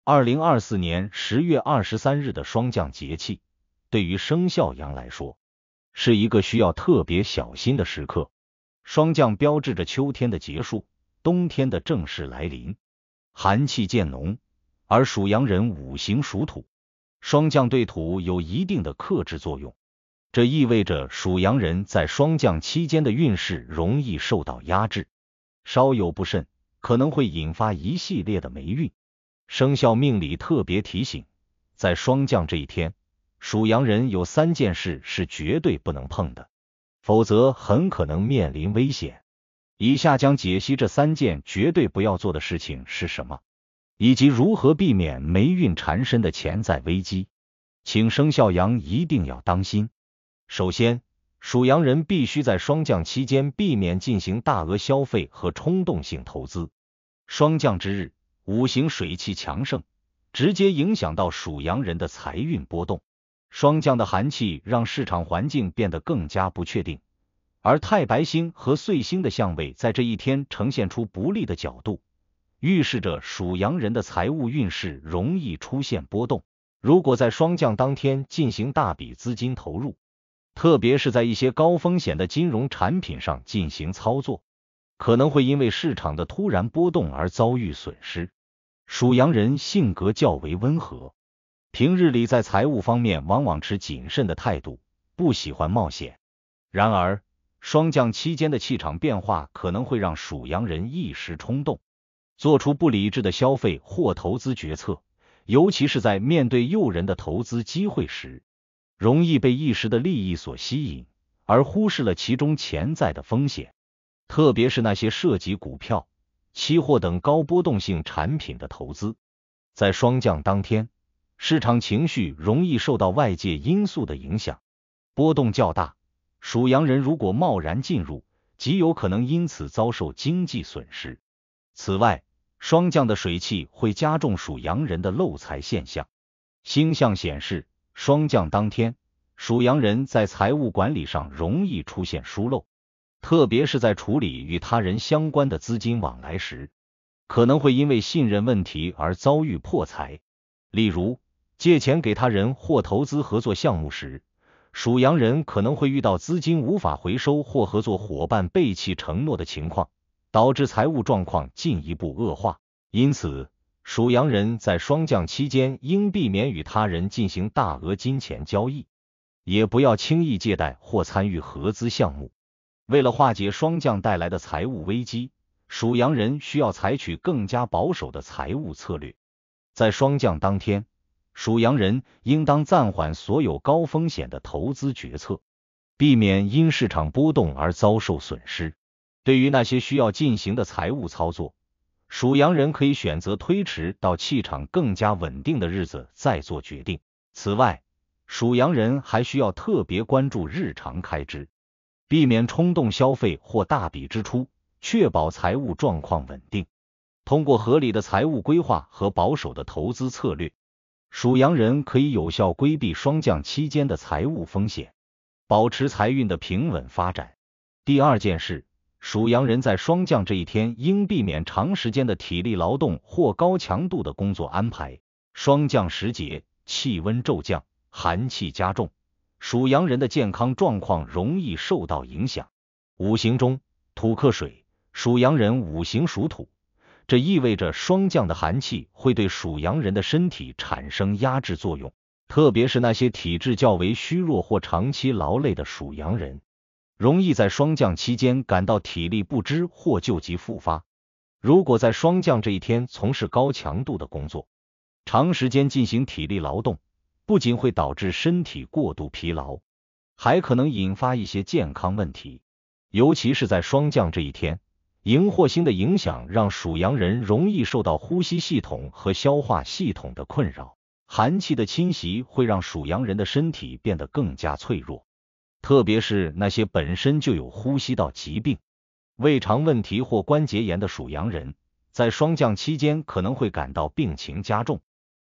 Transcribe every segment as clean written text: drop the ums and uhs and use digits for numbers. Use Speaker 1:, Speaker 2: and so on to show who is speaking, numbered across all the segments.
Speaker 1: 2024年10月23日的霜降节气，对于生肖羊来说，是一个需要特别小心的时刻。霜降标志着秋天的结束，冬天的正式来临，寒气渐浓，而属羊人五行属土，霜降对土有一定的克制作用，这意味着属羊人在霜降期间的运势容易受到压制，稍有不慎，可能会引发一系列的霉运。生肖命理特别提醒，在霜降这一天，属羊人有3件事是绝对不能碰的，否则很可能面临危险。以下将解析这3件绝对不要做的事情是什么，以及如何避免霉运缠身的潜在危机，请生肖羊一定要当心。首先，属羊人必须在霜降期间避免进行大额消费和冲动性投资。霜降之日，五行水气强盛，直接影响到属羊人的财运波动。霜降的寒气让市场环境变得更加不确定，而太白星和岁星的相位在这一天呈现出不利的角度，预示着属羊人的财务运势容易出现波动。如果在霜降当天进行大笔资金投入，特别是在一些高风险的金融产品上进行操作，可能会因为市场的突然波动而遭遇损失。属羊人性格较为温和，平日里在财务方面往往持谨慎的态度，不喜欢冒险。然而，霜降期间的气场变化可能会让属羊人一时冲动，做出不理智的消费或投资决策，尤其是在面对诱人的投资机会时，容易被一时的利益所吸引，而忽视了其中潜在的风险，特别是那些涉及股票、期货等高波动性产品的投资。在霜降当天，市场情绪容易受到外界因素的影响，波动较大，属羊人如果贸然进入，极有可能因此遭受经济损失。此外，霜降的水气会加重属羊人的漏财现象。星象显示，霜降当天，属羊人在财务管理上容易出现疏漏，特别是在处理与他人相关的资金往来时，可能会因为信任问题而遭遇破财。例如，借钱给他人或投资合作项目时，属羊人可能会遇到资金无法回收或合作伙伴背弃承诺的情况，导致财务状况进一步恶化。因此，属羊人在霜降期间应避免与他人进行大额金钱交易，也不要轻易借贷或参与合资项目。为了化解霜降带来的财务危机，属羊人需要采取更加保守的财务策略。在霜降当天，属羊人应当暂缓所有高风险的投资决策，避免因市场波动而遭受损失。对于那些需要进行的财务操作，属羊人可以选择推迟到气场更加稳定的日子再做决定。此外，属羊人还需要特别关注日常开支，避免冲动消费或大笔支出，确保财务状况稳定。通过合理的财务规划和保守的投资策略，属羊人可以有效规避霜降期间的财务风险，保持财运的平稳发展。第2件事，属羊人在霜降这一天应避免长时间的体力劳动或高强度的工作安排。霜降时节，气温骤降，寒气加重，属羊人的健康状况容易受到影响。五行中，土克水，属羊人五行属土，这意味着霜降的寒气会对属羊人的身体产生压制作用，特别是那些体质较为虚弱或长期劳累的属羊人，容易在霜降期间感到体力不支或旧疾复发。如果在霜降这一天从事高强度的工作，长时间进行体力劳动，不仅会导致身体过度疲劳，还可能引发一些健康问题。尤其是在霜降这一天，荧惑星的影响让属羊人容易受到呼吸系统和消化系统的困扰，寒气的侵袭会让属羊人的身体变得更加脆弱，特别是那些本身就有呼吸道疾病、胃肠问题或关节炎的属羊人，在霜降期间可能会感到病情加重。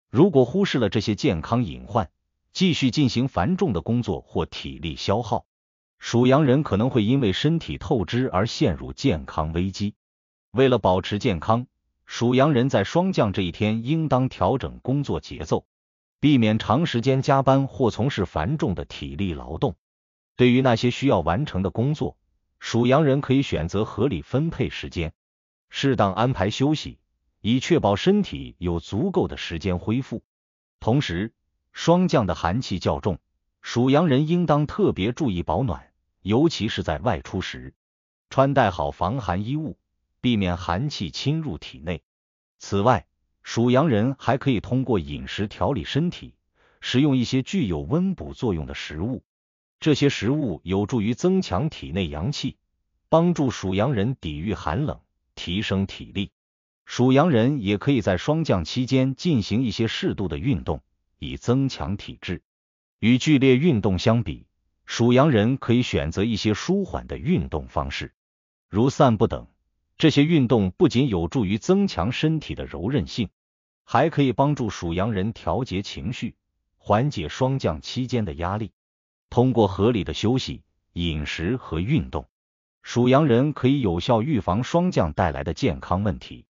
Speaker 1: 如果忽视了这些健康隐患，继续进行繁重的工作或体力消耗，属羊人可能会因为身体透支而陷入健康危机。为了保持健康，属羊人在霜降这一天应当调整工作节奏，避免长时间加班或从事繁重的体力劳动。对于那些需要完成的工作，属羊人可以选择合理分配时间，适当安排休息，以确保身体有足够的时间恢复。同时，霜降的寒气较重，属羊人应当特别注意保暖，尤其是在外出时，穿戴好防寒衣物，避免寒气侵入体内。此外，属羊人还可以通过饮食调理身体，食用一些具有温补作用的食物。这些食物有助于增强体内阳气，帮助属羊人抵御寒冷，提升体力。属羊人也可以在霜降期间进行一些适度的运动，以增强体质。与剧烈运动相比，属羊人可以选择一些舒缓的运动方式，如散步等。这些运动不仅有助于增强身体的柔韧性，还可以帮助属羊人调节情绪，缓解霜降期间的压力。通过合理的休息、饮食和运动，属羊人可以有效预防霜降带来的健康问题，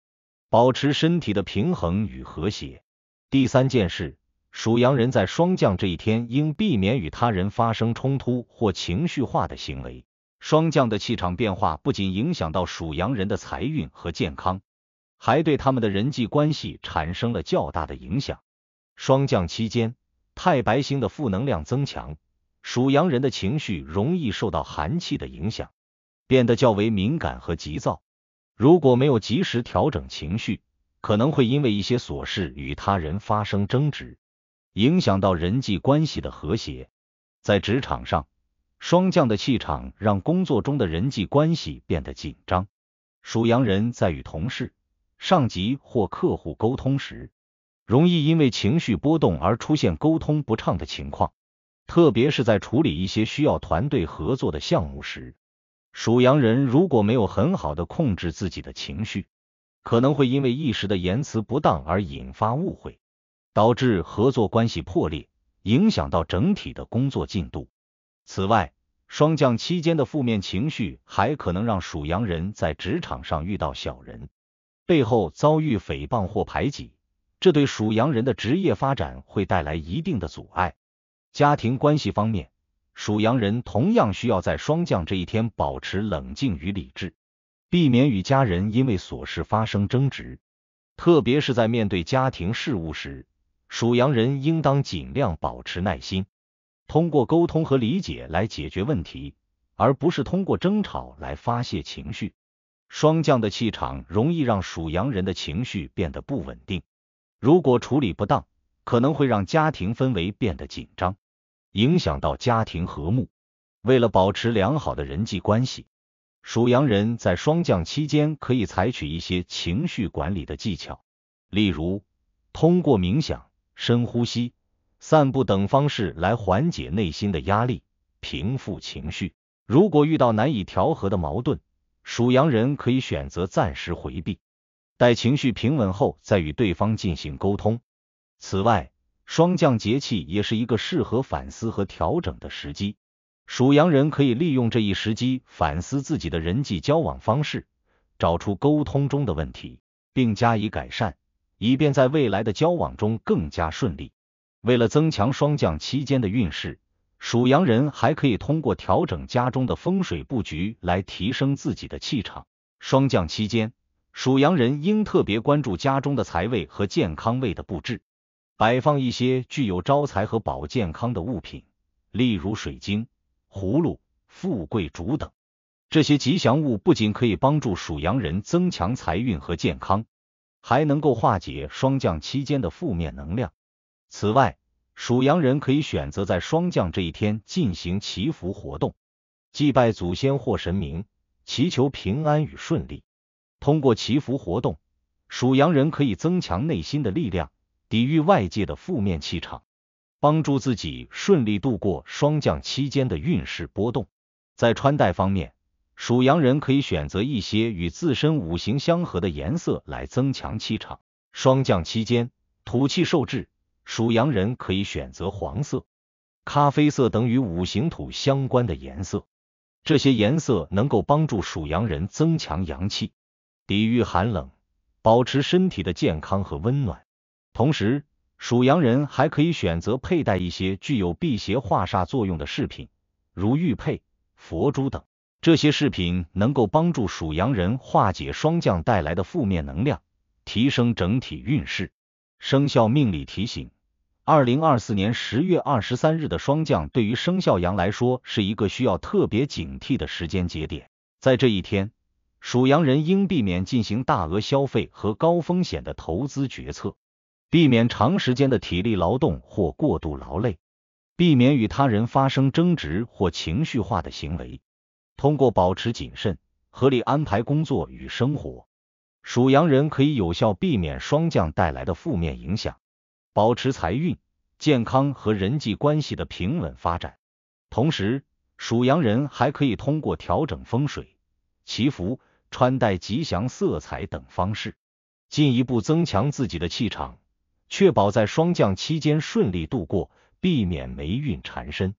Speaker 1: 保持身体的平衡与和谐。第三件事，属羊人在霜降这一天应避免与他人发生冲突或情绪化的行为。霜降的气场变化不仅影响到属羊人的财运和健康，还对他们的人际关系产生了较大的影响。霜降期间，太白星的负能量增强，属羊人的情绪容易受到寒气的影响，变得较为敏感和急躁。如果没有及时调整情绪，可能会因为一些琐事与他人发生争执，影响到人际关系的和谐。在职场上，霜降的气场让工作中的人际关系变得紧张。属羊人在与同事、上级或客户沟通时，容易因为情绪波动而出现沟通不畅的情况，特别是在处理一些需要团队合作的项目时。属羊人如果没有很好的控制自己的情绪，可能会因为一时的言辞不当而引发误会，导致合作关系破裂，影响到整体的工作进度。此外，霜降期间的负面情绪还可能让属羊人在职场上遇到小人，背后遭遇诽谤或排挤，这对属羊人的职业发展会带来一定的阻碍。家庭关系方面，属羊人同样需要在霜降这一天保持冷静与理智，避免与家人因为琐事发生争执，特别是在面对家庭事务时，属羊人应当尽量保持耐心，通过沟通和理解来解决问题，而不是通过争吵来发泄情绪。霜降的气场容易让属羊人的情绪变得不稳定，如果处理不当，可能会让家庭氛围变得紧张，影响到家庭和睦。为了保持良好的人际关系，属羊人在霜降期间可以采取一些情绪管理的技巧，例如通过冥想、深呼吸、散步等方式来缓解内心的压力，平复情绪。如果遇到难以调和的矛盾，属羊人可以选择暂时回避，待情绪平稳后再与对方进行沟通。此外，霜降节气也是一个适合反思和调整的时机，属羊人可以利用这一时机反思自己的人际交往方式，找出沟通中的问题，并加以改善，以便在未来的交往中更加顺利。为了增强霜降期间的运势，属羊人还可以通过调整家中的风水布局来提升自己的气场。霜降期间，属羊人应特别关注家中的财位和健康位的布置，摆放一些具有招财和保健康的物品，例如水晶、葫芦、富贵竹等。这些吉祥物不仅可以帮助属羊人增强财运和健康，还能够化解霜降期间的负面能量。此外，属羊人可以选择在霜降这一天进行祈福活动，祭拜祖先或神明，祈求平安与顺利。通过祈福活动，属羊人可以增强内心的力量，抵御外界的负面气场，帮助自己顺利度过霜降期间的运势波动。在穿戴方面，属羊人可以选择一些与自身五行相合的颜色来增强气场。霜降期间，土气受制，属羊人可以选择黄色、咖啡色等与五行土相关的颜色，这些颜色能够帮助属羊人增强阳气，抵御寒冷，保持身体的健康和温暖。同时，属羊人还可以选择佩戴一些具有辟邪化煞作用的饰品，如玉佩、佛珠等。这些饰品能够帮助属羊人化解霜降带来的负面能量，提升整体运势。生肖命理提醒：2024年10月23日的霜降对于生肖羊来说是一个需要特别警惕的时间节点。在这一天，属羊人应避免进行大额消费和高风险的投资决策，避免长时间的体力劳动或过度劳累，避免与他人发生争执或情绪化的行为。通过保持谨慎，合理安排工作与生活，属羊人可以有效避免霜降带来的负面影响，保持财运、健康和人际关系的平稳发展。同时，属羊人还可以通过调整风水、祈福、穿戴吉祥色彩等方式，进一步增强自己的气场，确保在霜降期间顺利度过，避免霉运缠身。